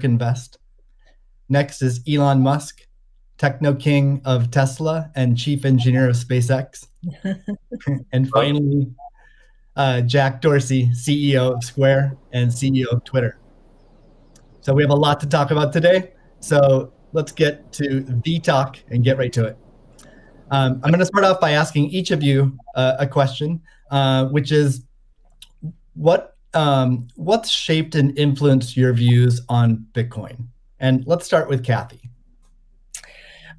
Network Invest. Next is Elon Musk, techno king of Tesla and chief engineer of SpaceX. And finally, Jack Dorsey, CEO of Square and CEO of Twitter. So we have a lot to talk about today. So let's get to the talk and get right to it. I'm going to start off by asking each of you a question, which is, what's shaped and influenced your views on Bitcoin? And let's start with Cathie.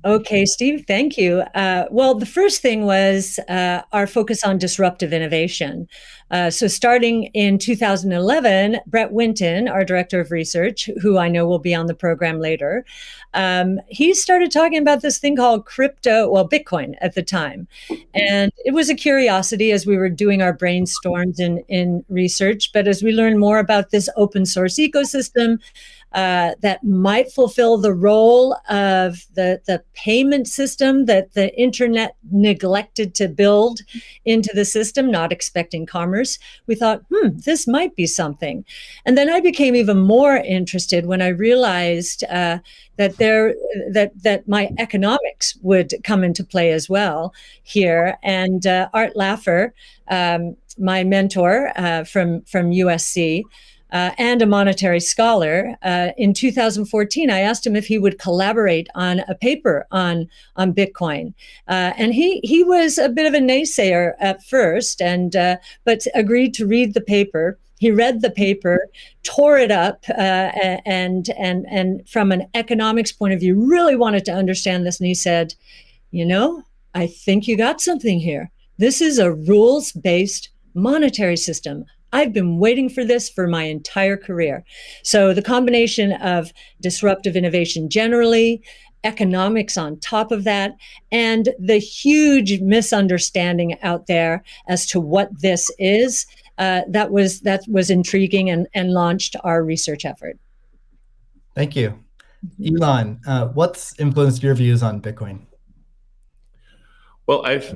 Okay, Steve, thank you. Well, the first thing was our focus on disruptive innovation. So starting in 2011, Brett Winton, our director of research, who I know will be on the program later, he started talking about this thing called Bitcoin at the time. And it was a curiosity as we were doing our brainstorms in research. But as we learned more about this open source ecosystem, that might fulfill the role of the payment system that the internet neglected to build into the system, not expecting commerce. We thought, this might be something. And then I became even more interested when I realized that my economics would come into play as well here. And Art Laffer, my mentor from USC, and a monetary scholar, in 2014, I asked him if he would collaborate on a paper on Bitcoin. And he was a bit of a naysayer at first, but agreed to read the paper. He read the paper, tore it up, and from an economics point of view, really wanted to understand this. And he said, I think you got something here. This is a rules-based monetary system. I've been waiting for this for my entire career. So the combination of disruptive innovation generally, economics on top of that, and the huge misunderstanding out there as to what this is, that was intriguing and launched our research effort. Thank you. Elon, what's influenced your views on Bitcoin? Well, I've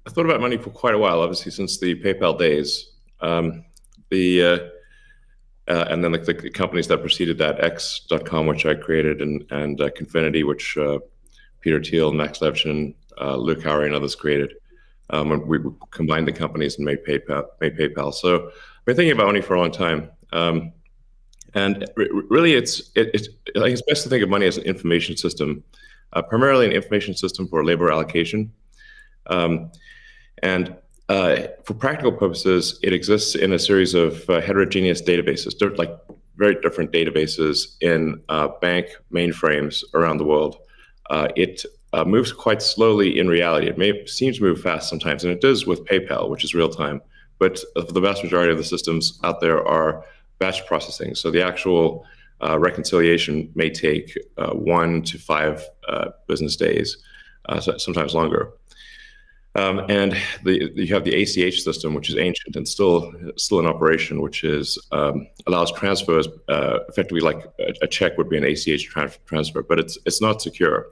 thought about money for quite a while, obviously, since the PayPal days. And then the companies that preceded that, X.com, which I created, and Confinity, which Peter Thiel, Max Levchin, Luke Howry, and others created. When we combined the companies and made PayPal. So I've been thinking about money for a long time. And really, it's best to think of money as an information system, primarily an information system for labor allocation. For practical purposes, it exists in a series of heterogeneous databases, like very different databases in bank mainframes around the world. It moves quite slowly in reality. It seems to move fast sometimes, and it does with PayPal, which is real time. But the vast majority of the systems out there are batch processing. So the actual reconciliation may take 1 to 5 business days, sometimes longer. And you have the ACH system, which is ancient and still in operation, which allows transfers effectively like a check would be an ACH transfer, but it's not secure.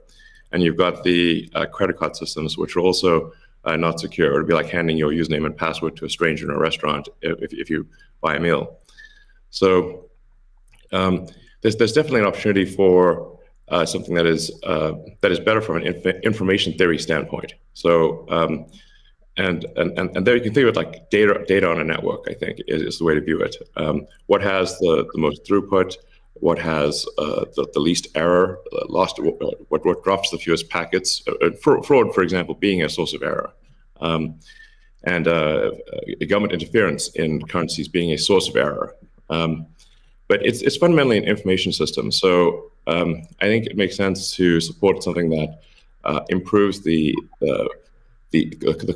And you've got the credit card systems, which are also not secure. It would be like handing your username and password to a stranger in a restaurant if you buy a meal. So there's definitely an opportunity for something that is better from an information theory standpoint. So and there you can think of it like data on a network. I think is the way to view it. What has the most throughput? What has the least error? What drops the fewest packets? Fraud, for example, being a source of error, and government interference in currencies being a source of error. But it's fundamentally an information system. So I think it makes sense to support something that improves the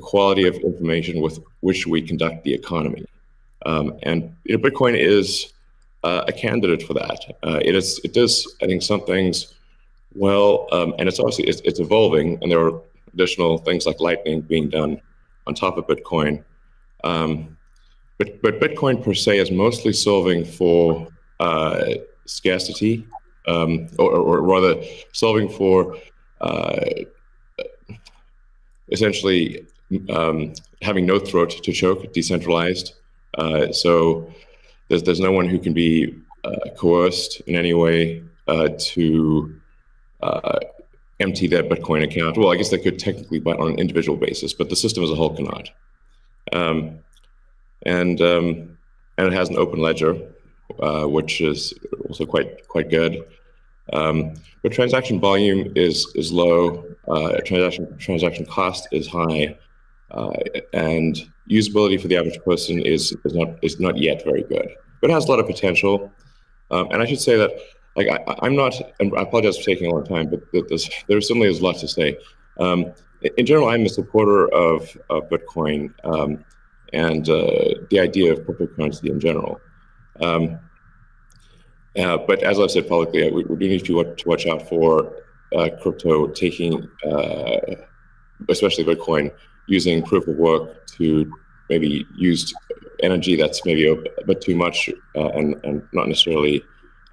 quality of information with which we conduct the economy. And Bitcoin is a candidate for that. It does, I think, some things well, and it's obviously it's evolving, and there are additional things like Lightning being done on top of Bitcoin. But Bitcoin per se is mostly solving for scarcity, or rather solving for essentially having no throat to choke, decentralized. So there's no one who can be coerced in any way to empty their Bitcoin account. Well, I guess they could technically on an individual basis, but the system as a whole cannot. And it has an open ledger, which is also quite good. But transaction volume is low. Transaction cost is high, and usability for the average person is not yet very good. But it has a lot of potential. And I should say that, like, I'm not, and I apologize for taking a long time, but there certainly is a lot to say. In general, I'm a supporter of Bitcoin and the idea of cryptocurrency in general. But as I've said publicly, we do need to watch out for crypto taking, especially Bitcoin, using proof of work to maybe use energy that's maybe a bit too much and not necessarily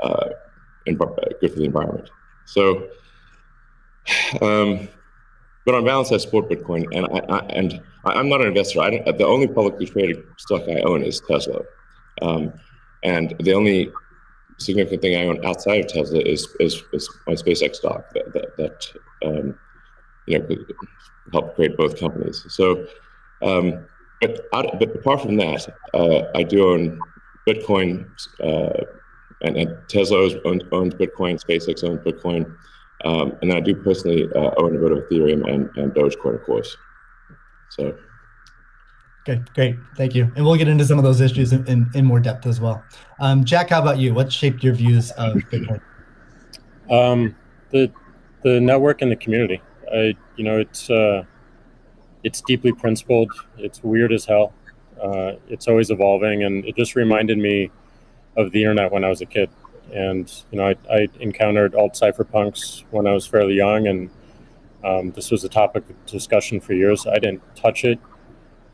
good for the environment. So, but on balance, I support Bitcoin, and I'm not an investor. The only publicly traded stock I own is Tesla, and the only significant thing I own outside of Tesla is my SpaceX stock that could help create both companies. So, but apart from that, I do own Bitcoin, and Tesla owns Bitcoin, SpaceX owns Bitcoin, and I do personally own a bit of Ethereum and Dogecoin, of course. So. Okay, great, thank you. And we'll get into some of those issues in more depth as well. Jack, how about you? What shaped your views of Bitcoin? The network and the community. It's deeply principled. It's weird as hell. It's always evolving, and it just reminded me of the internet when I was a kid. And I encountered alt cypherpunks when I was fairly young, and this was a topic of discussion for years. I didn't touch it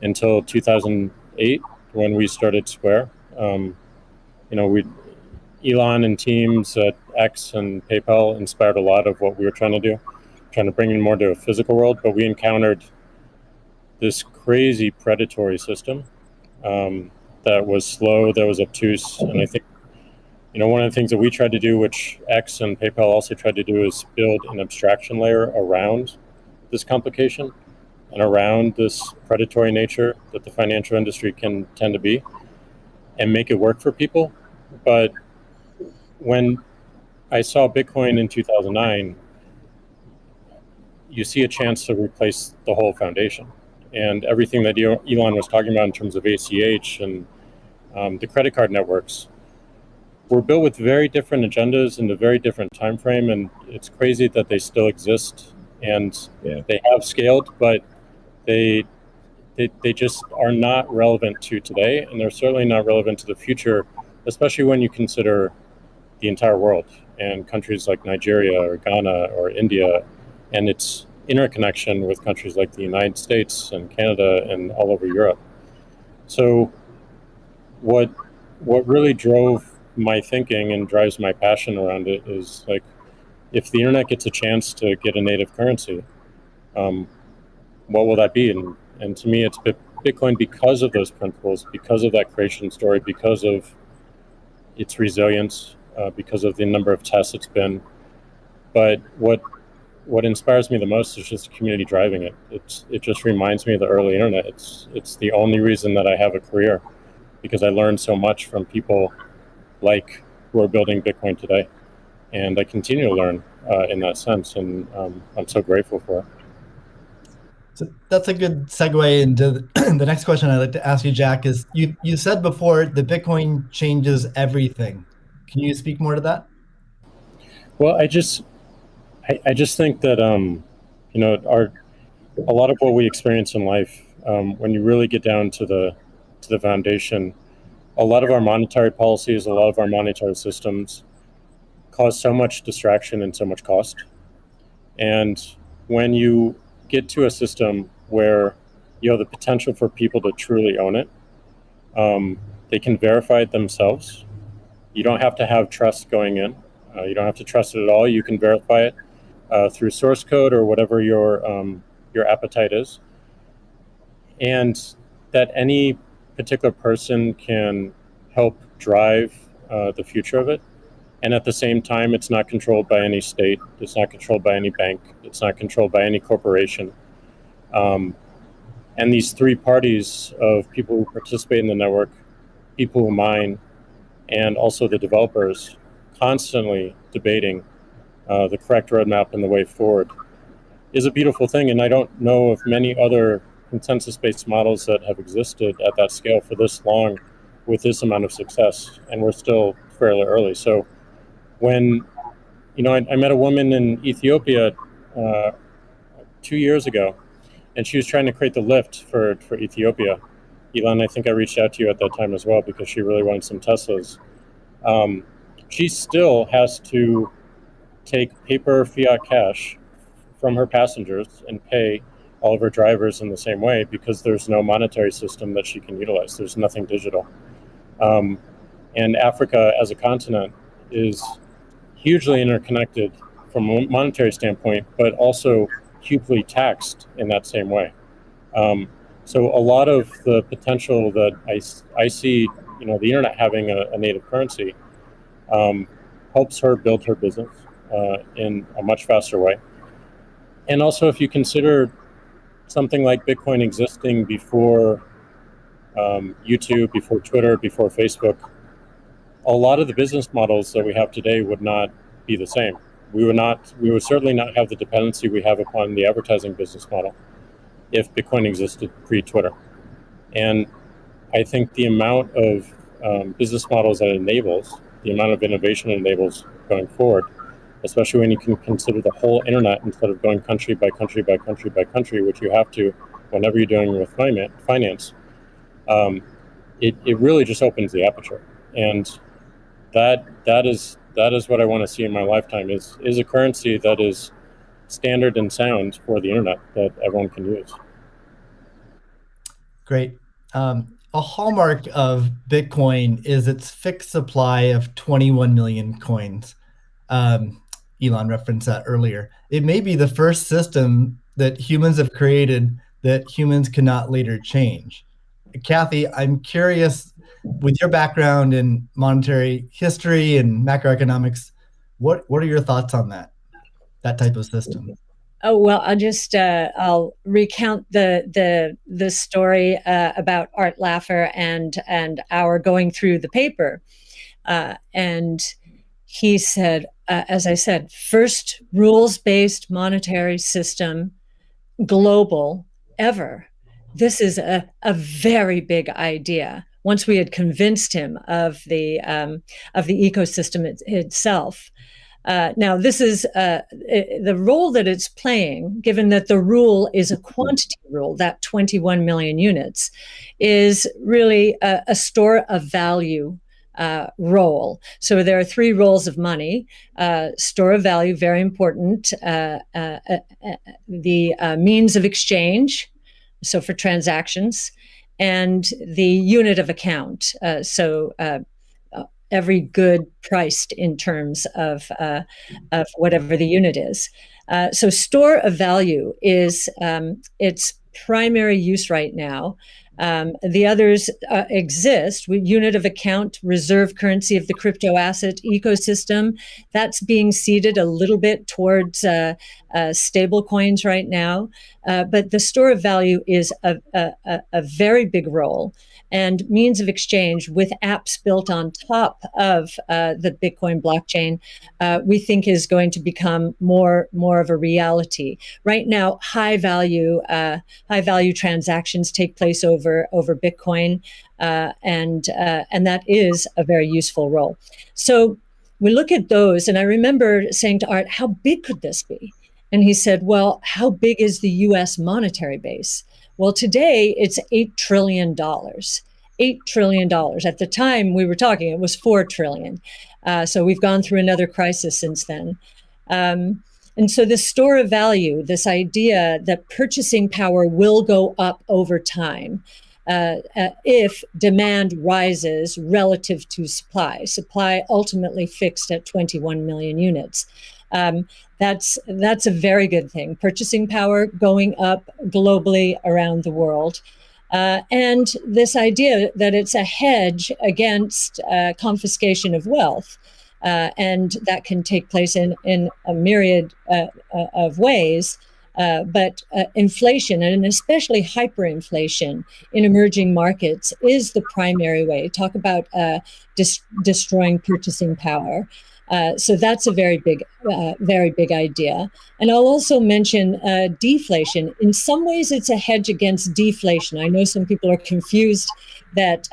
until 2008 when we started Square. Elon and teams at X and PayPal inspired a lot of what we were trying to do, trying to bring in more to a physical world, but we encountered this crazy predatory system that was slow, that was obtuse. And I think, one of the things that we tried to do, which X and PayPal also tried to do, is build an abstraction layer around this complication and around this predatory nature that the financial industry can tend to be, and make it work for people. But when I saw Bitcoin in 2009, you see a chance to replace the whole foundation. And everything that Elon was talking about in terms of ACH and the credit card networks were built with very different agendas in a very different time frame. And it's crazy that they still exist, and they have scaled, but they just are not relevant to today, and they're certainly not relevant to the future, especially when you consider the entire world and countries like Nigeria or Ghana or India, and its interconnection with countries like the United States and Canada and all over Europe. So what really drove my thinking and drives my passion around it is, like, if the internet gets a chance to get a native currency, what will that be? And to me, it's Bitcoin, because of those principles, because of that creation story, because of its resilience, because of the number of tests it's been. But what inspires me the most is just the community driving it. It just reminds me of the early internet. It's the only reason that I have a career, because I learned so much from people like who are building Bitcoin today, and I continue to learn in that sense, and I'm so grateful for it. So that's a good segue into the next question I'd like to ask you, Jack. Is you said before that Bitcoin changes everything. Can you speak more to that? Well, I just think that a lot of what we experience in life, when you really get down to the foundation, a lot of our monetary policies, a lot of our monetary systems cause so much distraction and so much cost. And when you get to a system where you have the potential for people to truly own it, they can verify it themselves. You don't have to have trust going in. You don't have to trust it at all. You can verify it through source code or whatever your appetite is. And that any particular person can help drive the future of it. And at the same time, it's not controlled by any state. It's not controlled by any bank. It's not controlled by any corporation. And these three parties of people who participate in the network, people who mine, and also the developers, constantly debating the correct roadmap and the way forward, is a beautiful thing. And I don't know of many other consensus-based models that have existed at that scale for this long with this amount of success. And we're still fairly early. So when, I met a woman in Ethiopia 2 years ago, and she was trying to create the lift for Ethiopia. Elon, I think I reached out to you at that time as well because she really wanted some Teslas. She still has to take paper fiat cash from her passengers and pay all of her drivers in the same way because there's no monetary system that she can utilize. There's nothing digital. And Africa as a continent is hugely interconnected from a monetary standpoint, but also hugely taxed in that same way. So a lot of the potential that I see, the internet having a native currency helps her build her business in a much faster way. And also, if you consider something like Bitcoin existing before YouTube, before Twitter, before Facebook, a lot of the business models that we have today would not be the same. We would certainly not have the dependency we have upon the advertising business model if Bitcoin existed pre-Twitter. And I think the amount of business models that it enables, the amount of innovation it enables going forward, especially when you can consider the whole internet instead of going country by country by country by country, which you have to whenever you're dealing with finance, it really just opens the aperture. And that is what I want to see in my lifetime is a currency that is standard and sound for the internet that everyone can use. Great. A hallmark of Bitcoin is its fixed supply of 21 million coins. Elon referenced that earlier. It may be the first system that humans have created that humans cannot later change. Cathie, I'm curious, with your background in monetary history and macroeconomics, what are your thoughts on that type of system? Oh, well, I'll recount the story about Art Laffer and our going through the paper. And he said, as I said, first rules-based monetary system, global, ever. This is a very big idea. Once we had convinced him of the ecosystem itself. Now, this is the role that it's playing, given that the rule is a quantity rule, that 21 million units, is really a store of value role. So there are three roles of money. Store of value, very important. The means of exchange, so for transactions, and the unit of account. Every good priced in terms of whatever the unit is. So store of value is its primary use right now. The others exist. Unit of account, reserve currency of the crypto asset ecosystem. That's being seeded a little bit towards stable coins right now. But the store of value is a very big role. And means of exchange with apps built on top of the Bitcoin blockchain, we think is going to become more of a reality. Right now, high value transactions take place over Bitcoin, and that is a very useful role. So we look at those, and I remember saying to Art, "How big could this be?" And he said, "Well, how big is the U.S. monetary base?" Well, today it's $8 trillion. $8 trillion. At the time we were talking, it was $4 trillion. So we've gone through another crisis since then. And so the store of value, this idea that purchasing power will go up over time if demand rises relative to supply. Supply ultimately fixed at 21 million units. That's a very good thing. Purchasing power going up globally around the world. and this idea that it's a hedge against confiscation of wealth. And that can take place in a myriad of ways. But inflation, and especially hyperinflation in emerging markets, is the primary way. Talk about destroying purchasing power. So that's a very big idea. And I'll also mention deflation. In some ways, it's a hedge against deflation. I know some people are confused that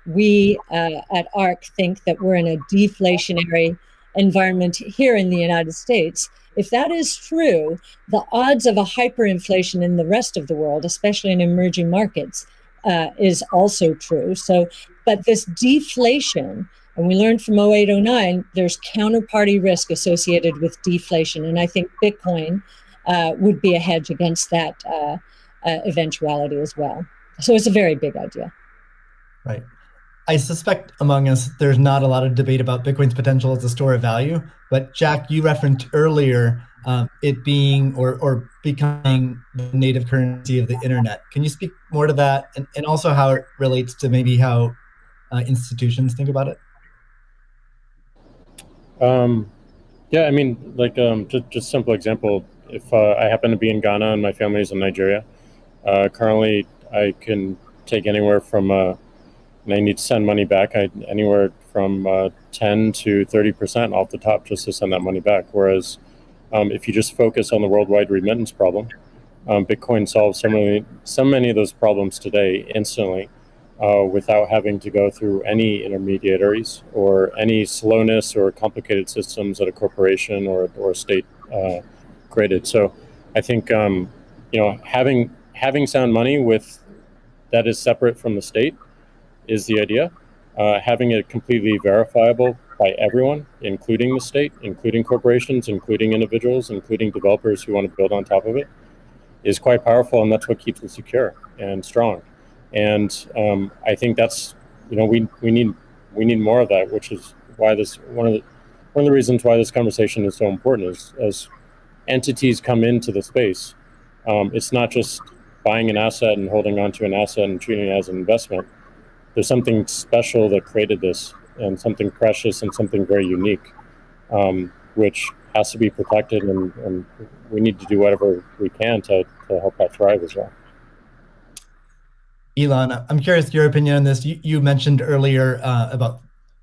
we at ARC think that we're in a deflationary environment here in the United States. If that is true, the odds of a hyperinflation in the rest of the world, especially in emerging markets, is also true. So, but this deflation, and we learned from 0809, there's counterparty risk associated with deflation. And I think Bitcoin would be a hedge against that eventuality as well. So it's a very big idea. Right. I suspect among us, there's not a lot of debate about Bitcoin's potential as a store of value. But Jack, you referenced earlier it being or becoming the native currency of the internet. Can you speak more to that, and also how it relates to maybe how institutions think about it? Yeah, I mean, like just simple example. If I happen to be in Ghana and my family is in Nigeria, currently I can take anywhere from and I need to send money back, anywhere from 10 to 30% off the top just to send that money back. Whereas if you just focus on the worldwide remittance problem, Bitcoin solves so many of those problems today instantly without having to go through any intermediaries or any slowness or complicated systems that a corporation or a state created. So I think having sound money that is separate from the state is the idea. Having it completely verifiable by everyone, including the state, including corporations, including individuals, including developers who want to build on top of it, is quite powerful, and that's what keeps it secure and strong. And I think that's we need more of that, which is why one of the reasons why this conversation is so important is as entities come into the space, it's not just buying an asset and holding on to an asset and treating it as an investment. There's something special that created this, and something precious and something very unique, which has to be protected, and we need to do whatever we can to help that thrive as well. Elon, I'm curious your opinion on this. You mentioned earlier about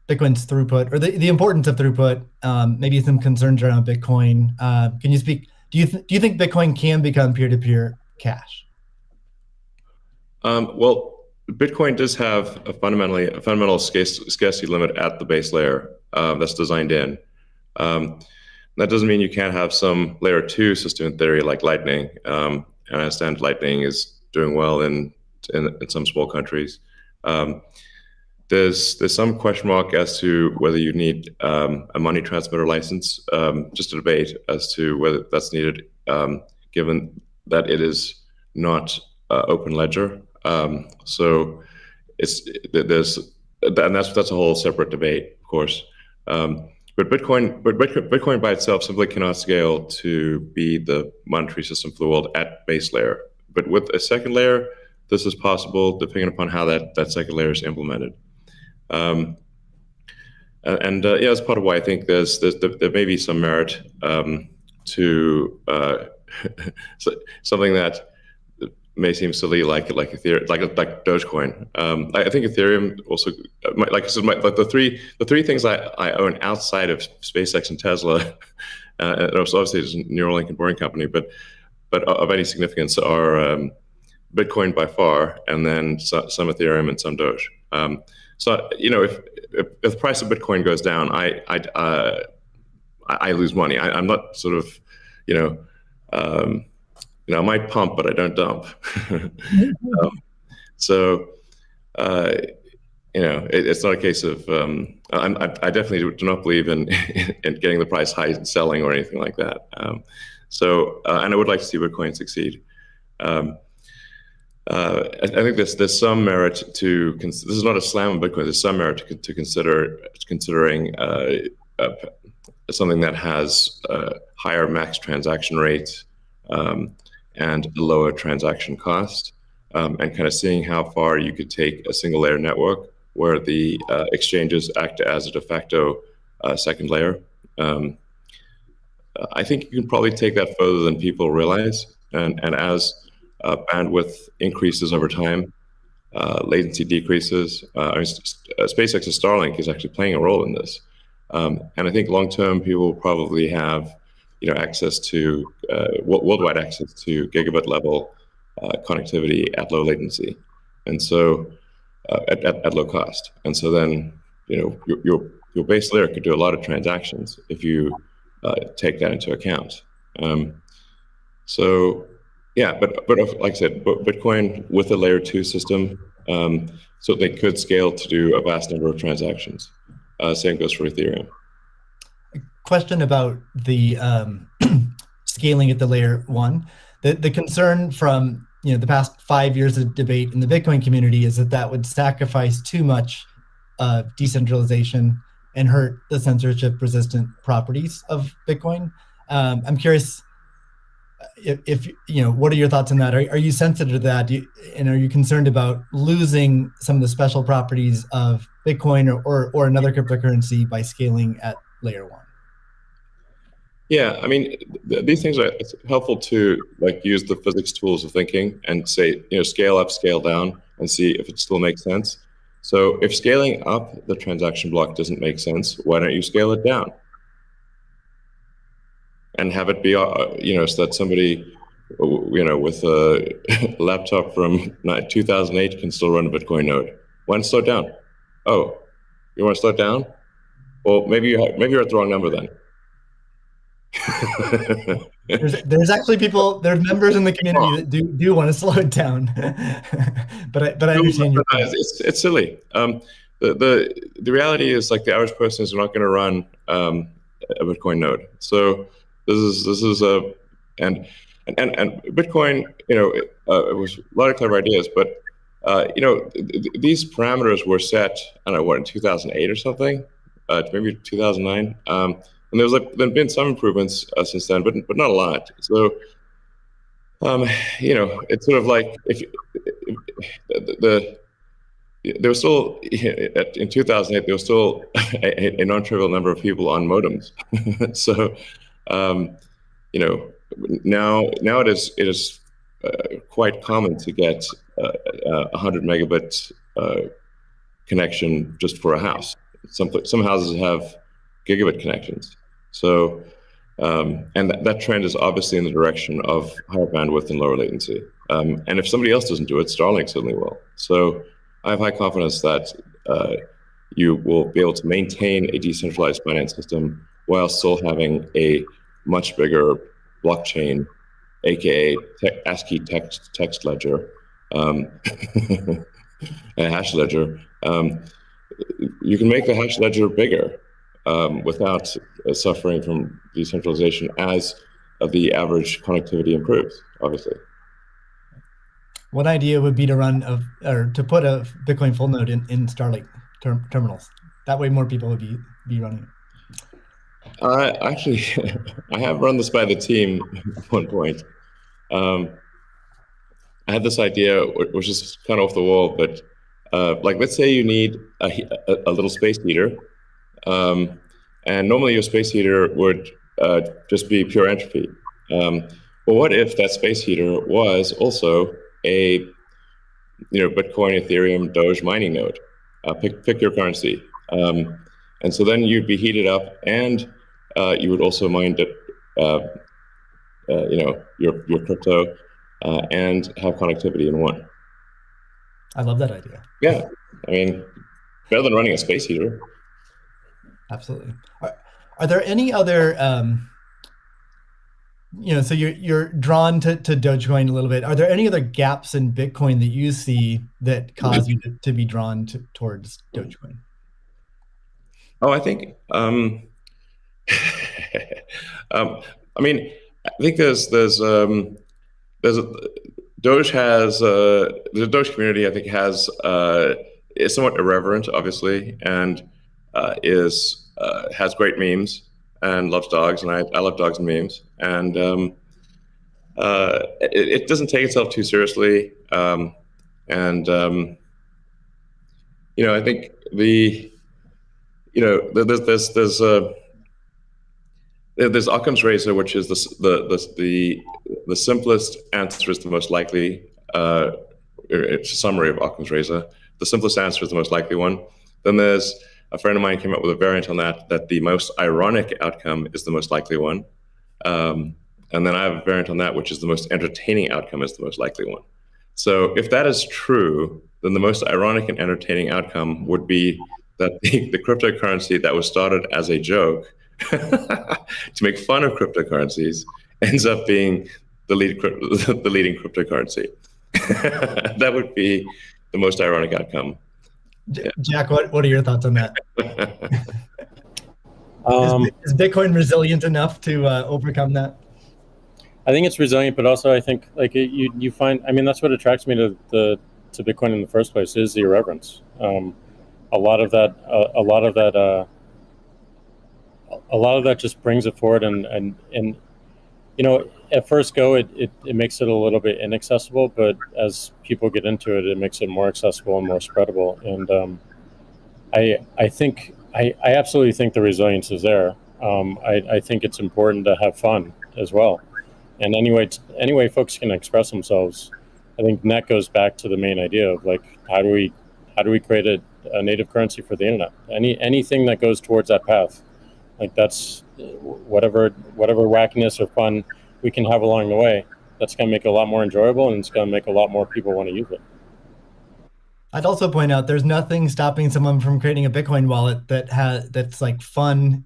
Bitcoin's throughput, or the importance of throughput, maybe some concerns around Bitcoin. Can you speak? Do you think Bitcoin can become peer-to-peer cash? Well, Bitcoin does have a fundamental scarcity limit at the base layer that's designed in. That doesn't mean you can't have some layer 2 system in theory like Lightning. And I understand Lightning is doing well in some small countries. There's some question mark as to whether you need a money transmitter license. Just a debate as to whether that's needed, given that it is not open ledger. So that's a whole separate debate, of course. But Bitcoin by itself simply cannot scale to be the monetary system for the world at base layer. But with a second layer, this is possible depending upon how that second layer is implemented. That's part of why I think there may be some merit to something that may seem silly, like Ethereum, like Dogecoin. I think Ethereum also, like I said, the three things I own outside of SpaceX and Tesla, and obviously it's a Neuralink and Boring Company, but of any significance are Bitcoin by far, and then some Ethereum and some Doge. So if the price of Bitcoin goes down, I lose money. I'm not sort of I might pump, but I don't dump. It's not a case of. I definitely do not believe in getting the price high and selling or anything like that. And I would like to see Bitcoin succeed. I think there's some merit to. This is not a slam on Bitcoin. There's some merit to considering something that has higher max transaction rates. And a lower transaction cost. and kind of seeing how far you could take a single layer network where the exchanges act as a de facto second layer. I think you can probably take that further than people realize. And as bandwidth increases over time, latency decreases. SpaceX's Starlink is actually playing a role in this. And I think long term, people will probably have access to worldwide access to gigabit level connectivity at low latency, and so at low cost. And so then your base layer could do a lot of transactions if you take that into account. So yeah, but like I said, Bitcoin with a layer 2 system, so they could scale to do a vast number of transactions. Same goes for Ethereum. Question about the scaling at the layer 1. The concern from the past 5 years of debate in the Bitcoin community is that would sacrifice too much decentralization and hurt the censorship-resistant properties of Bitcoin. I'm curious if what are your thoughts on that? Are you sensitive to that? And are you concerned about losing some of the special properties of Bitcoin or another cryptocurrency by scaling at layer 1? Yeah, I mean, these things are, it's helpful to use the physics tools of thinking and say, scale up, scale down, and see if it still makes sense. So if scaling up the transaction block doesn't make sense, why don't you scale it down? And have it be, so that somebody, with a laptop from 2008 can still run a Bitcoin node. Why not slow it down? Oh, you want to slow it down? Well, maybe you're at the wrong number then. there's actually there's members in the community that do want to slow it down, but I understand your point. It's silly. The reality is the average person is not going to run a Bitcoin node. So this is and Bitcoin, it was a lot of clever ideas, but these parameters were set, I don't know, in 2008 or something, maybe 2009. And there's been some improvements since then, but not a lot. So, it's sort of like if there was still in 2008 there was still a non-trivial number of people on modems. So, now it is quite common to get 100 megabit connection just for a house. Some houses have gigabit connections. So, and that trend is obviously in the direction of higher bandwidth and lower latency. And if somebody else doesn't do it, Starlink certainly will. So I have high confidence that you will be able to maintain a decentralized finance system while still having a much bigger blockchain, aka ASCII text ledger, a hash ledger. You can make the hash ledger bigger without suffering from decentralization as the average connectivity improves, obviously. One idea would be to to put a Bitcoin full node in Starlink terminals. That way more people would be running it. Actually, I have run this by the team at one point. I had this idea, which is kind of off the wall, but let's say you need a little space heater. And normally your space heater would just be pure entropy. But what if that space heater was also a Bitcoin, Ethereum, Doge mining node? Pick your currency. And so then you'd be heated up, and you would also mine your crypto and have connectivity in one. I love that idea. Yeah, I mean, better than running a space heater. Absolutely. Are there any other, so you're drawn to Dogecoin a little bit. Are there any other gaps in Bitcoin that you see that cause you to be drawn towards Dogecoin? Oh, I think, I mean, I think there's Doge has, the Doge community, I think, is somewhat irreverent, obviously, and has great memes and loves dogs, and I love dogs and memes, and it doesn't take itself too seriously. And I think there's Occam's razor, which is the simplest answer is the most likely. It's a summary of Occam's razor. The simplest answer is the most likely one. Then there's a friend of mine came up with a variant on that the most ironic outcome is the most likely one. And then I have a variant on that, which is the most entertaining outcome is the most likely one. So if that is true, then the most ironic and entertaining outcome would be that the cryptocurrency that was started as a joke to make fun of cryptocurrencies ends up being the leading cryptocurrency. That would be the most ironic outcome. Jack, what are your thoughts on that? Is Bitcoin resilient enough to overcome that? I think it's resilient, but also I think you find, I mean, that's what attracts me to Bitcoin in the first place is the irreverence. A lot of that just brings it forward, and at first go it makes it a little bit inaccessible, but as people get into it, it makes it more accessible and more spreadable. And I absolutely think the resilience is there. I think it's important to have fun as well. And anyway folks can express themselves. I think that goes back to the main idea of how do we create a native currency for the internet? Anything that goes towards that path, that's whatever wackiness or fun we can have along the way. That's going to make it a lot more enjoyable, and it's going to make a lot more people want to use it. I'd also point out there's nothing stopping someone from creating a Bitcoin wallet that's fun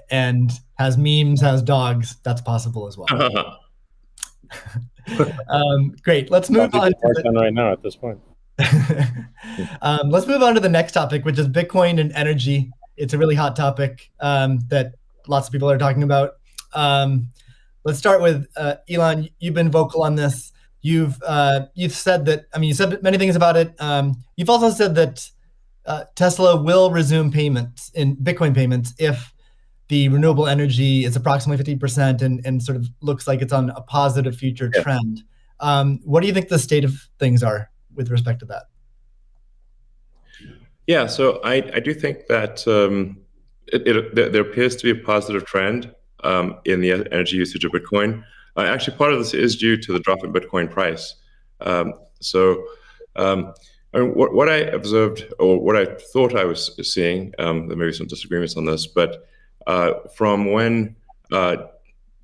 and has memes, has dogs. That's possible as well. Great. Let's move on. Right now at this point. Let's move on to the next topic, which is Bitcoin and energy. It's a really hot topic that lots of people are talking about. Let's start with Elon. You've been vocal on this. You've said that. I mean, you said many things about it. You've also said that Tesla will resume Bitcoin payments if the renewable energy is approximately 50% and sort of looks like it's on a positive future trend. What do you think the state of things are with respect to that? Yeah, so I do think that there appears to be a positive trend in the energy usage of Bitcoin. Actually, part of this is due to the drop in Bitcoin price. What I observed, or what I thought I was seeing, there may be some disagreements on this, but from when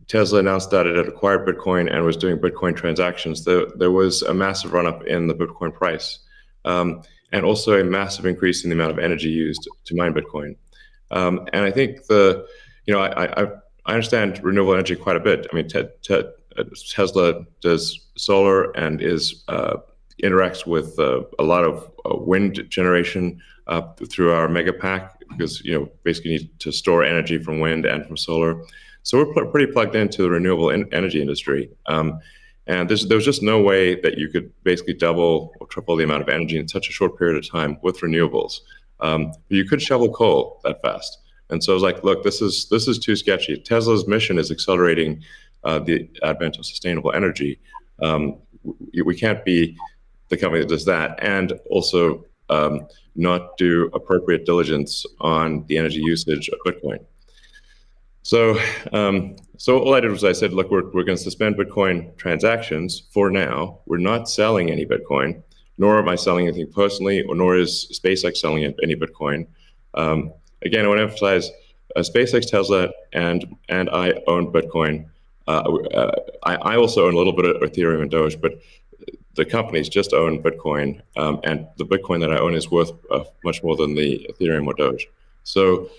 Tesla announced that it had acquired Bitcoin and was doing Bitcoin transactions, there was a massive run-up in the Bitcoin price, and also a massive increase in the amount of energy used to mine Bitcoin. And I think I understand renewable energy quite a bit. I mean, Tesla does solar and interacts with a lot of wind generation through our mega pack, because basically need to store energy from wind and from solar. So we're pretty plugged into the renewable energy industry. And there was just no way that you could basically double or triple the amount of energy in such a short period of time with renewables. You could shovel coal that fast. And so I was like, look, this is too sketchy. Tesla's mission is accelerating the advent of sustainable energy. We can't be the company that does that and also not do appropriate diligence on the energy usage of Bitcoin. So all I did was I said, look, we're going to suspend Bitcoin transactions for now. We're not selling any Bitcoin, nor am I selling anything personally, nor is SpaceX selling any Bitcoin. Again, I want to emphasize SpaceX, Tesla, and I own Bitcoin. I also own a little bit of Ethereum and Doge, but the companies just own Bitcoin, and the Bitcoin that I own is worth much more than the Ethereum or Doge. So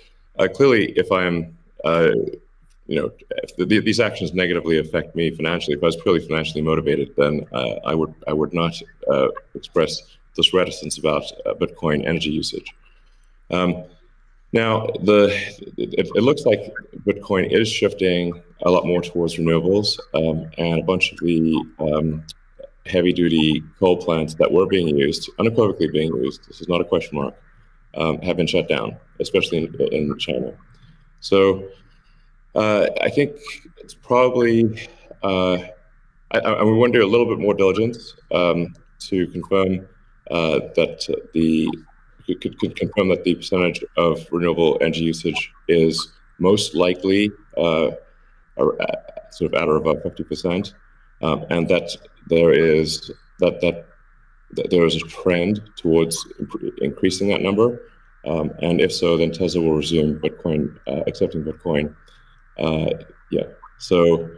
clearly, if I'm, if these actions negatively affect me financially, if I was purely financially motivated, then I would not express this reticence about Bitcoin energy usage. Now, it looks like Bitcoin is shifting a lot more towards renewables, and a bunch of the heavy-duty coal plants that were being used, unequivocally being used, this is not a question mark, have been shut down, especially in China. So I think it's probably, we want to do a little bit more diligence. to confirm could confirm that the percentage of renewable energy usage is most likely sort of at or above 50%, and that there is there is a trend towards increasing that number. And if so, then Tesla will resume Bitcoin, accepting Bitcoin. Yeah. So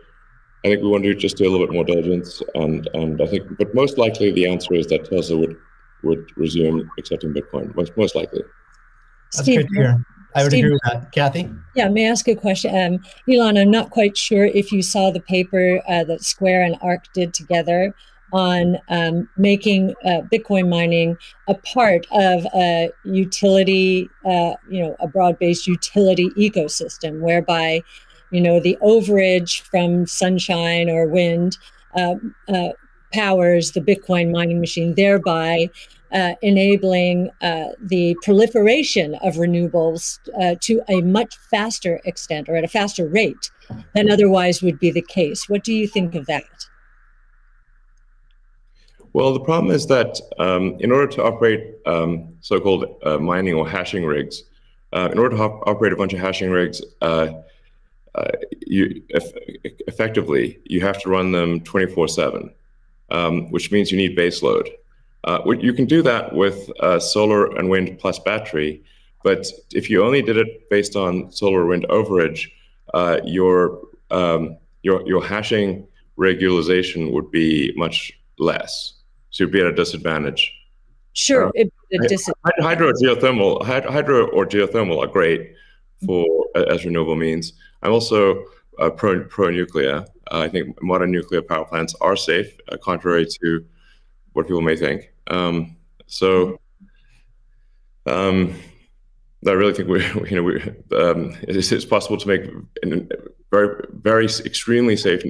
I think we want to just do a little bit more diligence, and I think, but most likely the answer is that Tesla would resume accepting Bitcoin. Most likely. That's Steve, great to hear. I would Steve, agree with that. Cathie? Yeah, may I ask a question? Elon, I'm not quite sure if you saw the paper that Square and ARC did together on making Bitcoin mining a part of a utility, a broad-based utility ecosystem, whereby, the overage from sunshine or wind powers the Bitcoin mining machine, thereby enabling the proliferation of renewables to a much faster extent, or at a faster rate than otherwise would be the case. What do you think of that? Well, the problem is that in order to operate so-called mining or hashing rigs, in order to operate a bunch of hashing rigs, effectively, you have to run them 24/7, which means you need base load. You can do that with solar and wind plus battery, but if you only did it based on solar wind overage, your hashing rig utilization would be much less. So you'd be at a disadvantage. Sure, hydro or geothermal are great as renewable means. I'm also pro nuclear. I think modern nuclear power plants are safe, contrary to what people may think. I really think it's possible to make very, very extremely safe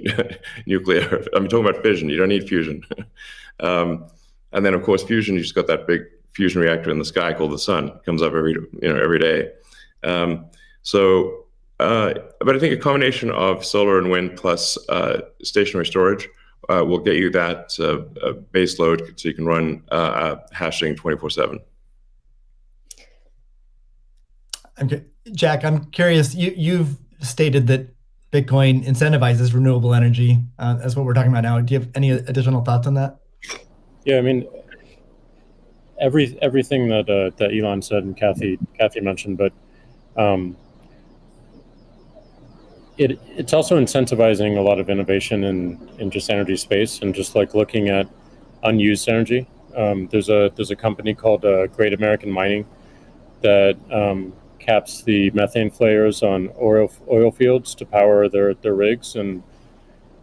nuclear. I'm talking about fission. You don't need fusion. And then, of course, fusion. You just got that big fusion reactor in the sky called the sun. It comes up every day. But I think a combination of solar and wind plus stationary storage will get you that base load, so you can run hashing 24/7. Jack, I'm curious. You've stated that Bitcoin incentivizes renewable energy. That's what we're talking about now. Do you have any additional thoughts on that? Yeah, I mean, everything that Elon said and Cathie mentioned, but it's also incentivizing a lot of innovation in just energy space, and just like looking at unused energy. There's a company called Great American Mining that caps the methane flares on oil fields to power their rigs. And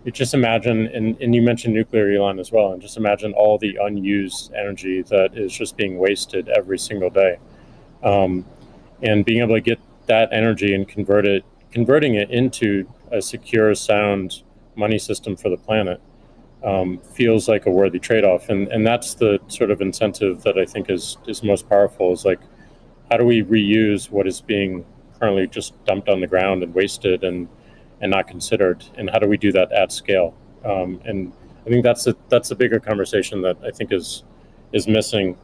you just imagine, and you mentioned nuclear, Elon, as well, and just imagine all the unused energy that is just being wasted every single day. And being able to get that energy and converting it into a secure, sound money system for the planet feels like a worthy trade-off. And that's the sort of incentive that I think is most powerful, is like, how do we reuse what is being currently just dumped on the ground and wasted and not considered, and how do we do that at scale? And I think that's a bigger conversation that I think is missing.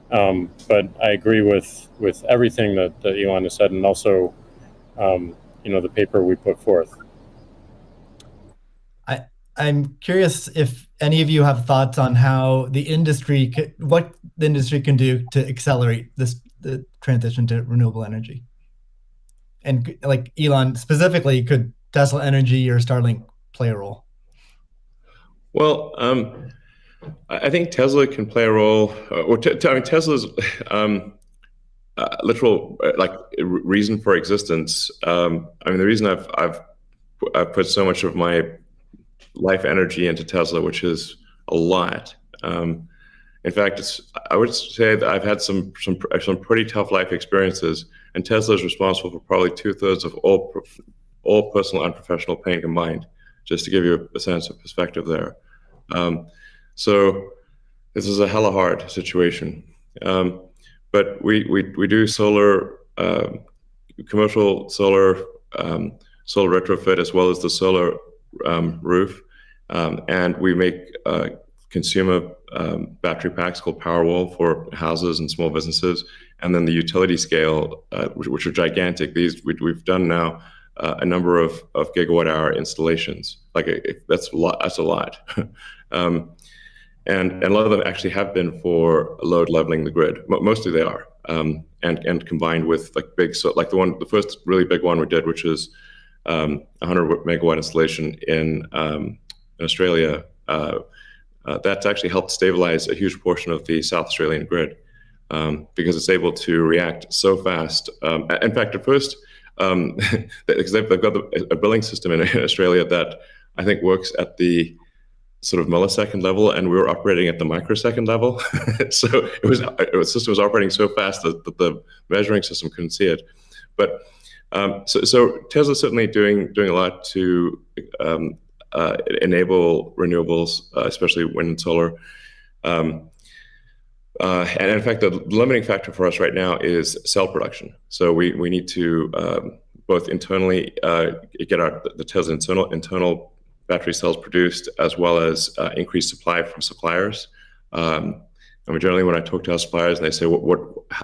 But I agree with everything that Elon has said, and also the paper we put forth. I'm curious if any of you have thoughts on how what the industry can do to accelerate the transition to renewable energy. And like Elon specifically, could Tesla Energy or Starlink play a role? Well, I think Tesla can play a role. Tesla's literal reason for existence. The reason I've put so much of my life energy into Tesla, which is a lot. In fact, I would say that I've had some pretty tough life experiences, and Tesla is responsible for probably 2/3 of all personal and professional pain combined. Just to give you a sense of perspective there. So this is a hella hard situation. But we do solar, commercial solar retrofit, as well as the solar roof, and we make consumer battery packs called Powerwall for houses and small businesses, and then the utility scale, which are gigantic. These we've done now a number of gigawatt hour installations. That's a lot. That's a lot. And a lot of them actually have been for load leveling the grid. Mostly they are, and combined with the first really big one we did, which is 100 megawatt installation in Australia. That's actually helped stabilize a huge portion of the South Australian grid, because it's able to react so fast. In fact, at first, because they've got a billing system in Australia that I think works at the sort of millisecond level, and we were operating at the microsecond level. So the system was operating so fast that the measuring system couldn't see it. But so Tesla's certainly doing a lot to enable renewables, especially wind and solar. And in fact, the limiting factor for us right now is cell production. So we need to both internally get the Tesla internal battery cells produced, as well as increase supply from suppliers. Generally, when I talk to our suppliers and they say,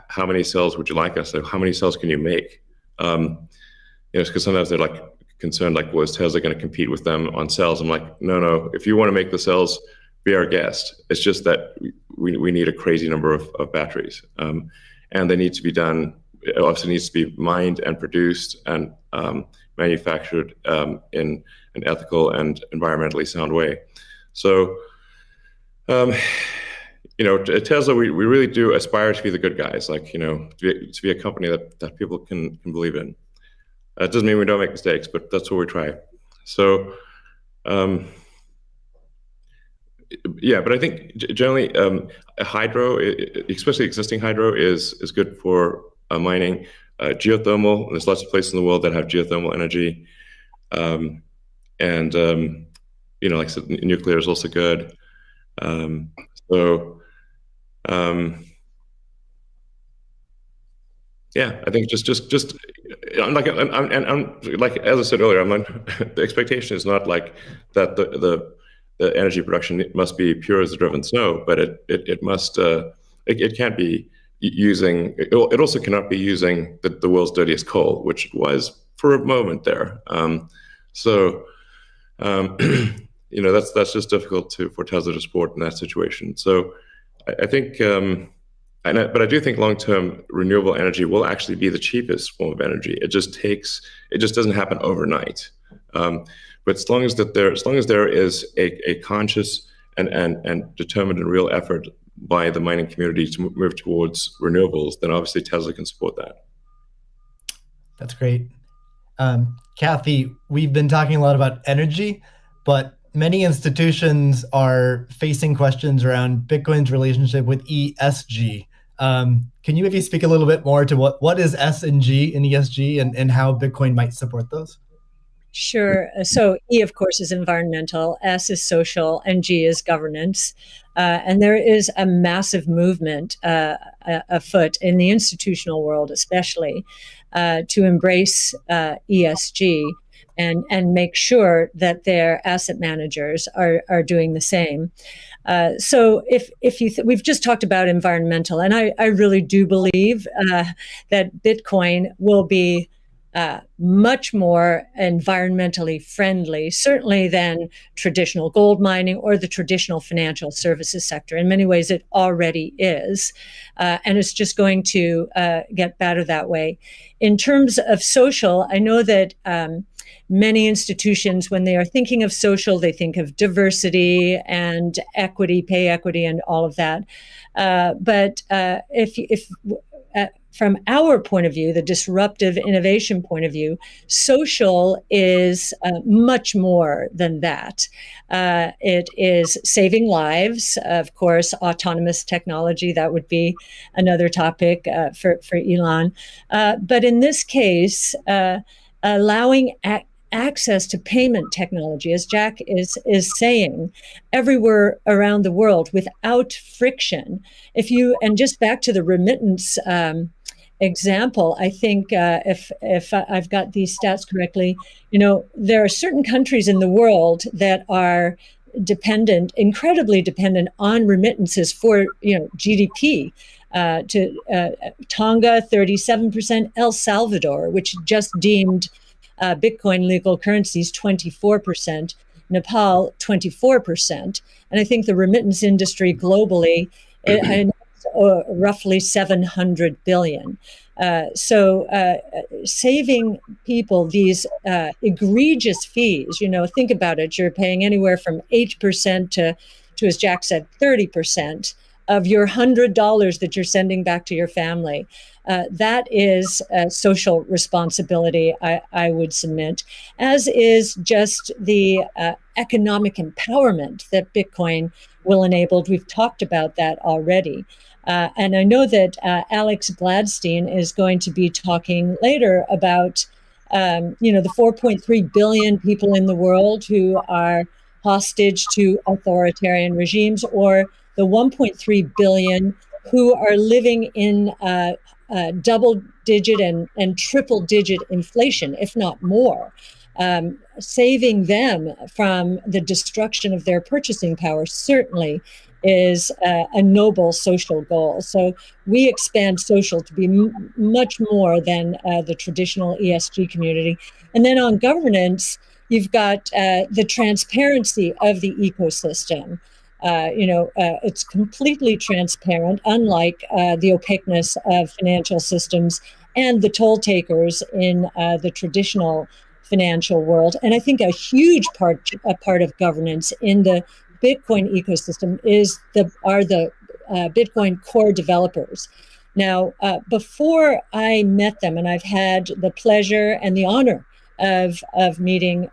how many cells would you like us? How many cells can you make? Because sometimes they're like concerned, like, well, is Tesla going to compete with them on cells? I'm like, no. If you want to make the cells, be our guest. It's just that we need a crazy number of batteries, and they need to be done. It obviously needs to be mined and produced and manufactured in an ethical and environmentally sound way. So, at Tesla, we really do aspire to be the good guys, to be a company that people can believe in. It doesn't mean we don't make mistakes, but that's what we try. So, but I think generally hydro, especially existing hydro, is good for mining. Geothermal, there's lots of places in the world that have geothermal energy. Like I said, nuclear is also good. I think just I'm like as I said earlier, the expectation is not like that the energy production must be pure as the driven snow, but it must it can't be using it also cannot be using the world's dirtiest coal, which it was for a moment there. That's just difficult for Tesla to support in that situation. So I think, but I do think long-term renewable energy will actually be the cheapest form of energy. It just doesn't happen overnight. But as long as there is a conscious and determined and real effort by the mining community to move towards renewables, then obviously Tesla can support that. That's great. Cathie, we've been talking a lot about energy, but many institutions are facing questions around Bitcoin's relationship with ESG. Can you maybe speak a little bit more to what is S and G in ESG and how Bitcoin might support those? Sure. So E, of course, is environmental, S is social, and G is governance. And there is a massive movement afoot in the institutional world, especially, to embrace ESG and make sure that their asset managers are doing the same. So if we've just talked about environmental, and I really do believe that Bitcoin will be much more environmentally friendly, certainly than traditional gold mining or the traditional financial services sector. In many ways, it already is, and it's just going to get better that way. In terms of social, I know that many institutions, when they are thinking of social, they think of diversity and equity, pay equity, and all of that. But if from our point of view, the disruptive innovation point of view, social is much more than that. It is saving lives, of course, autonomous technology, that would be another topic for Elon. But in this case, allowing access to payment technology, as Jack is saying, everywhere around the world without friction. And just back to the remittance example, I think if I've got these stats correctly, there are certain countries in the world that are incredibly dependent on remittances for GDP. Tonga, 37%, El Salvador, which just deemed Bitcoin legal currencies, 24%, Nepal, 24%. And I think the remittance industry globally, roughly 700 billion. So saving people these egregious fees, think about it, you're paying anywhere from 8% to, as Jack said, 30% of your $100 that you're sending back to your family. That is social responsibility, I would submit, as is just the economic empowerment that Bitcoin will enable. We've talked about that already. And I know that Alex Gladstein is going to be talking later about, the 4.3 billion people in the world who are hostage to authoritarian regimes, or the 1.3 billion who are living in double-digit and triple-digit inflation, if not more. Saving them from the destruction of their purchasing power certainly is a noble social goal. So we expand social to be much more than the traditional ESG community. And then on governance, you've got the transparency of the ecosystem. It's completely transparent, unlike the opaqueness of financial systems and the toll takers in the traditional financial world. And I think a huge part of governance in the Bitcoin ecosystem are the Bitcoin core developers. Now, before I met them, and I've had the pleasure and the honor of meeting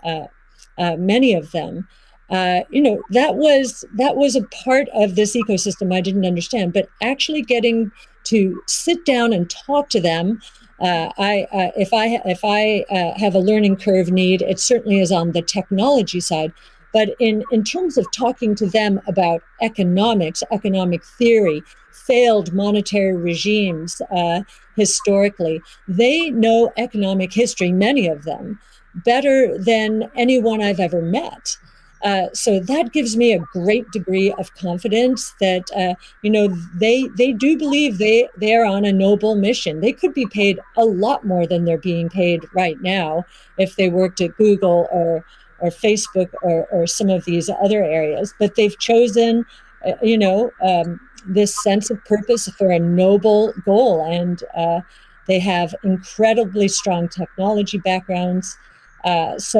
many of them, that was a part of this ecosystem I didn't understand. But actually getting to sit down and talk to them, if I have a learning curve need, it certainly is on the technology side. But in terms of talking to them about economics, economic theory, failed monetary regimes historically, they know economic history, many of them, better than anyone I've ever met. So that gives me a great degree of confidence that, they do believe they are on a noble mission. They could be paid a lot more than they're being paid right now if they worked at Google or Facebook or some of these other areas. But they've chosen, this sense of purpose for a noble goal. And they have incredibly strong technology backgrounds. As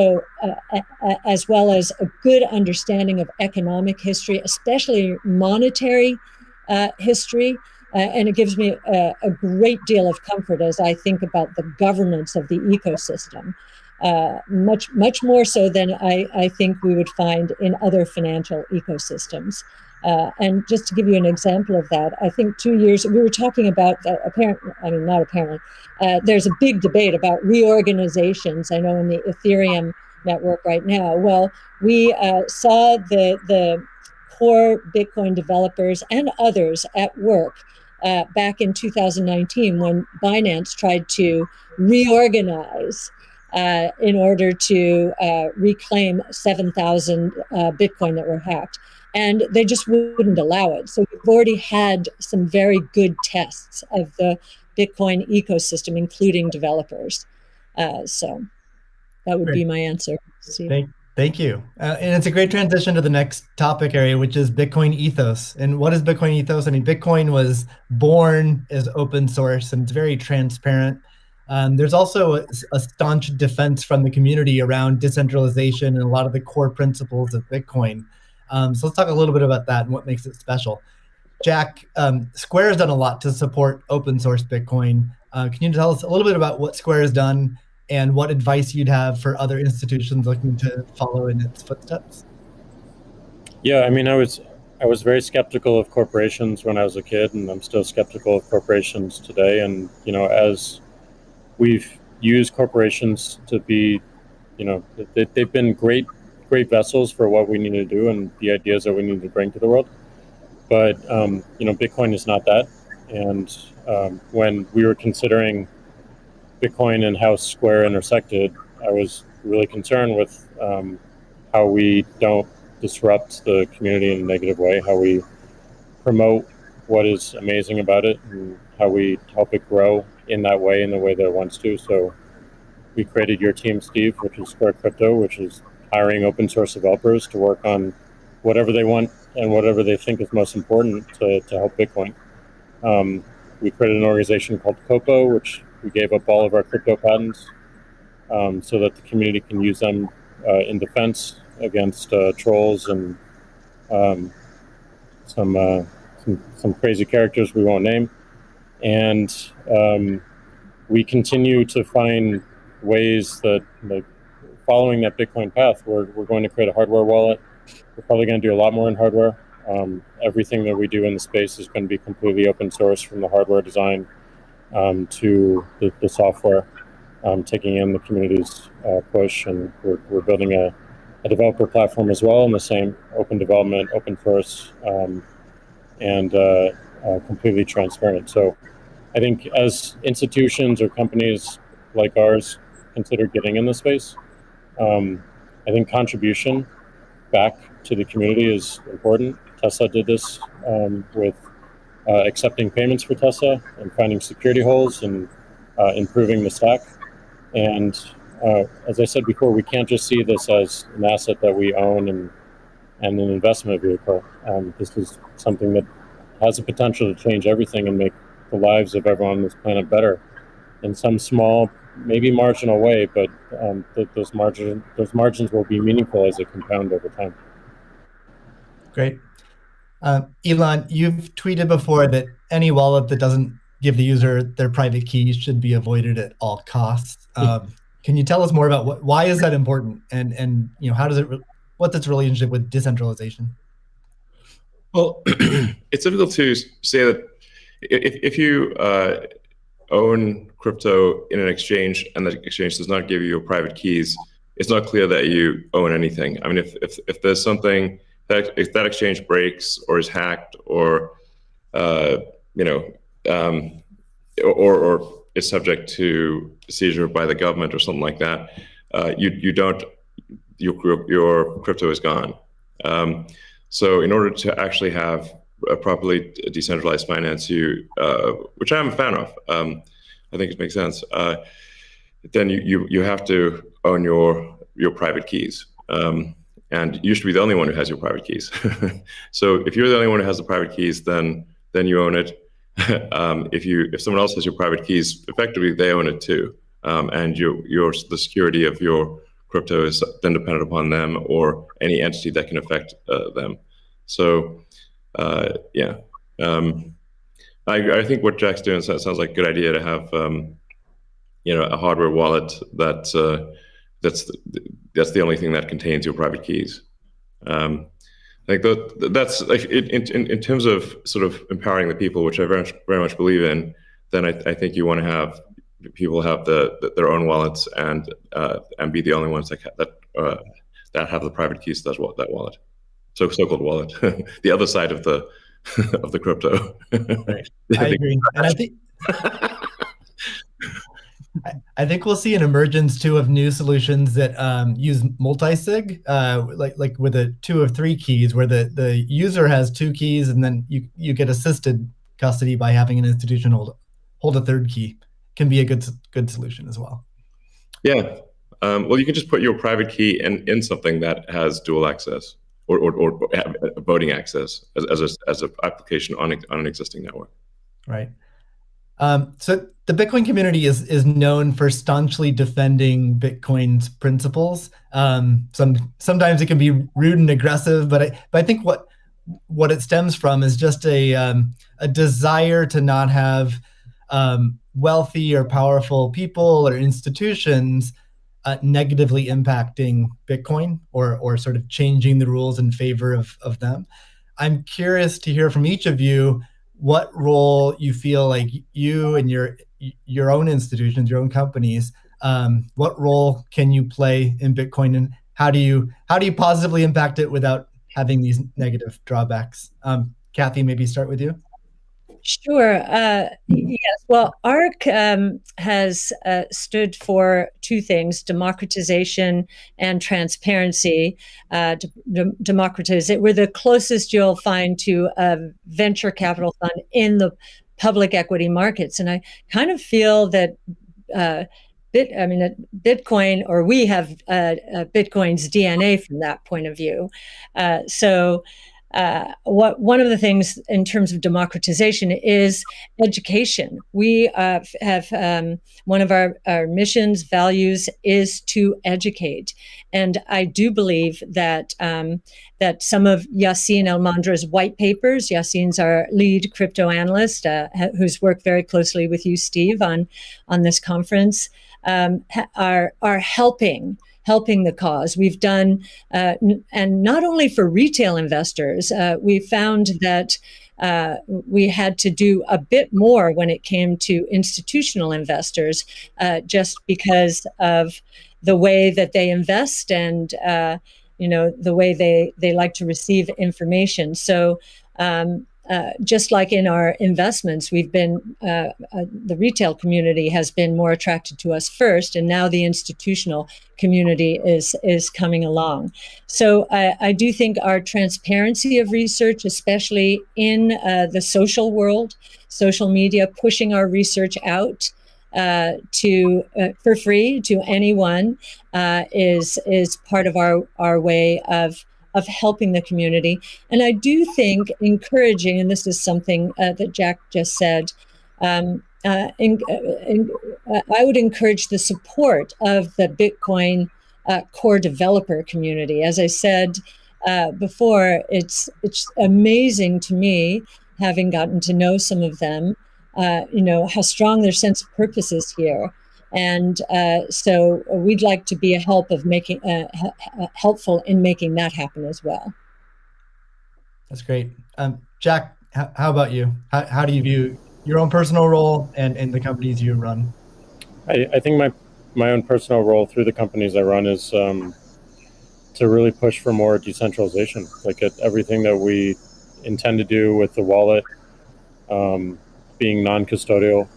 well as a good understanding of economic history, especially monetary history. And it gives me a great deal of comfort as I think about the governance of the ecosystem, much more so than I think we would find in other financial ecosystems. And just to give you an example of that, I think 2 years, we were talking about, there's a big debate about reorganizations, I know, in the Ethereum network right now. Well, we saw the core Bitcoin developers and others at work back in 2019 when Binance tried to reorganize in order to reclaim 7,000 Bitcoin that were hacked. And they just wouldn't allow it. So we've already had some very good tests of the Bitcoin ecosystem, including developers. So that would be my answer. Thank you. And it's a great transition to the next topic area, which is Bitcoin ethos. And what is Bitcoin ethos? I mean, Bitcoin was born as open source and it's very transparent. There's also a staunch defense from the community around decentralization and a lot of the core principles of Bitcoin. So let's talk a little bit about that and what makes it special. Jack, Square has done a lot to support open source Bitcoin. Can you tell us a little bit about what Square has done and what advice you'd have for other institutions looking to follow in its footsteps? Yeah, I mean, I was very skeptical of corporations when I was a kid, and I'm still skeptical of corporations today. And, as we've used corporations to be, they've been great vessels for what we need to do and the ideas that we need to bring to the world. But, Bitcoin is not that. And when we were considering Bitcoin and how Square intersected, I was really concerned with how we don't disrupt the community in a negative way, how we promote what is amazing about it, and how we help it grow in that way, in the way that it wants to. So we created Your Team, Steve, which is Square Crypto, which is hiring open source developers to work on whatever they want and whatever they think is most important to help Bitcoin. We created an organization called Copo, which we gave up all of our crypto patents so that the community can use them in defense against trolls and some crazy characters we won't name. And we continue to find ways that, like, following that Bitcoin path, we're going to create a hardware wallet. We're probably going to do a lot more in hardware. Everything that we do in the space is going to be completely open source, from the hardware design to the software, taking in the community's push. And we're building a developer platform as well, in the same open development, open source, and completely transparent. So I think as institutions or companies like ours consider getting in the space, I think contribution back to the community is important. Tesla did this with accepting payments for Tesla and finding security holes and improving the stack. And as I said before, we can't just see this as an asset that we own and an investment vehicle. This is something that has the potential to change everything and make the lives of everyone on this planet better in some small, maybe marginal way, but those margins will be meaningful as they compound over time. Great. Elon, you've tweeted before that any wallet that doesn't give the user their private keys should be avoided at all costs. Can you tell us more about why is that important, and how does what's its relationship with decentralization? Well, it's difficult to say that if you own crypto in an exchange and the exchange does not give you your private keys, it's not clear that you own anything. I mean, if there's something that, if that exchange breaks or is hacked or or is subject to seizure by the government or something like that, your crypto is gone. So in order to actually have a properly decentralized finance, which I'm a fan of, I think it makes sense. Then you have to own your private keys, and you should be the only one who has your private keys. So if you're the only one who has the private keys, then you own it. If someone else has your private keys, effectively they own it too, and the security of your crypto is then dependent upon them or any entity that can affect them. So I think what Jack's doing sounds like a good idea to have a hardware wallet that's the only thing that contains your private keys. I think that's like in terms of sort of empowering the people, which I very much believe in. Then I think you want to have people have their own wallets and be the only ones that have the private keys to that wallet, so-called wallet, the other side of the of the crypto. Right. I agree, and I think we'll see an emergence too of new solutions that use multi-sig, like with a 2 of 3 keys, where the user has 2 keys, and then you get assisted custody by having an institution hold a 3rd key. Can be a good solution as well. Yeah. Well, you can just put your private key in something that has dual access or voting access as an application on an existing network. Right. So the Bitcoin community is known for staunchly defending Bitcoin's principles. Sometimes it can be rude and aggressive, but I think what it stems from is just a desire to not have wealthy or powerful people or institutions negatively impacting Bitcoin or sort of changing the rules in favor of them. I'm curious to hear from each of you what role you feel like you and your own institutions, your own companies, what role can you play in Bitcoin, and how do you positively impact it without having these negative drawbacks? Cathie, maybe start with you. Sure. Yes, Well, ARC has stood for two things: democratization and transparency. We're the closest you'll find to a venture capital fund in the public equity markets. And I kind of feel that Bitcoin, or we have Bitcoin's DNA from that point of view. One of the things in terms of democratization is education. We have one of our missions, values, is to educate, and I do believe that that some of Yassine El-Mandra's white papers. Yassine's our lead crypto analyst, who's worked very closely with you, Steve, on this conference, are helping the cause. We've done, and not only for retail investors, we found that we had to do a bit more when it came to institutional investors, just because of the way that they invest and the way they like to receive information. So just like in our investments, we've been the retail community has been more attracted to us first, and now the institutional community is coming along. So I do think our transparency of research, especially in the social world, social media, pushing our research out for free to anyone, is part of our way of helping the community. And I do think encouraging, and this is something that Jack just said, I would encourage the support of the Bitcoin core developer community. As I said before, it's amazing to me, having gotten to know some of them, how strong their sense of purpose is here. And so we'd like to be helpful in making that happen as well. That's great. Jack, how about you? How do you view your own personal role and the companies you run? I think my own personal role through the companies I run is to really push for more decentralization. Like everything that we intend to do with the wallet, being non-custodial,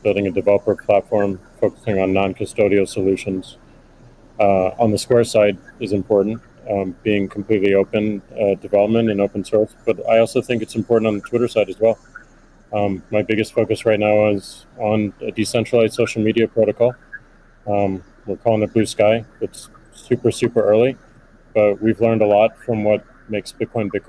building a developer platform, focusing on non-custodial solutions. On the Square side is important, being completely open development and open source. But I also think it's important on the Twitter side as well. My biggest focus right now is on a decentralized social media protocol. We're calling it Blue Sky. It's super, super early, but we've learned a lot from what makes Bitcoin Bitcoin.